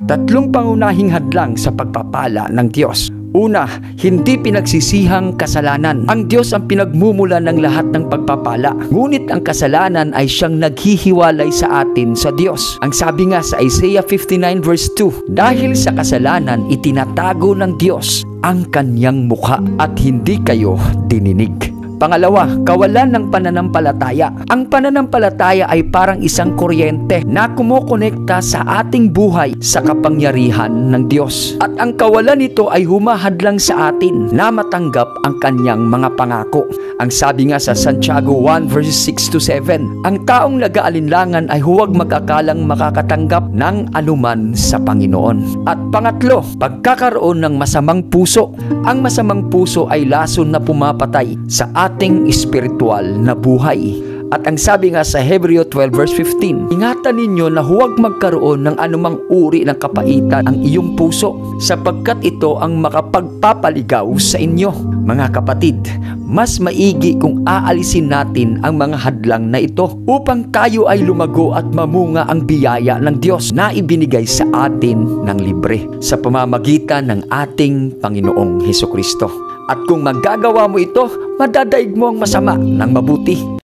Tatlong pangunahing hadlang sa pagpapala ng Diyos. Una, hindi pinagsisihang kasalanan. Ang Diyos ang pinagmumula ng lahat ng pagpapala. Ngunit ang kasalanan ay siyang naghihiwalay sa atin sa Diyos. Ang sabi nga sa Isaiah 59 verse 2, dahil sa kasalanan itinatago ng Diyos ang kanyang mukha at hindi kayo dininig. Pangalawa, kawalan ng pananampalataya. Ang pananampalataya ay parang isang kuryente na kumukonekta sa ating buhay sa kapangyarihan ng Diyos. At ang kawalan nito ay humahadlang sa atin na matanggap ang kanyang mga pangako. Ang sabi nga sa Santiago 1 verses 6 to 7, ang taong nag-aalinlangan ay huwag magkakalang makakatanggap ng anuman sa Panginoon. At pangatlo, pagkakaroon ng masamang puso. Ang masamang puso ay lason na pumapatay sa ating espiritual na buhay. At ang sabi nga sa Hebreo 12 verse 15, ingatan ninyo na huwag magkaroon ng anumang uri ng kapaitan ang iyong puso, sapagkat ito ang makapagpapaligaw sa inyo. Mga kapatid, mas maigi kung aalisin natin ang mga hadlang na ito upang tayo ay lumago at mamunga ang biyaya ng Diyos na ibinigay sa atin ng libre sa pamamagitan ng ating Panginoong Hesukristo. At kung magagawa mo ito, madadaig mo ang masama ng mabuti.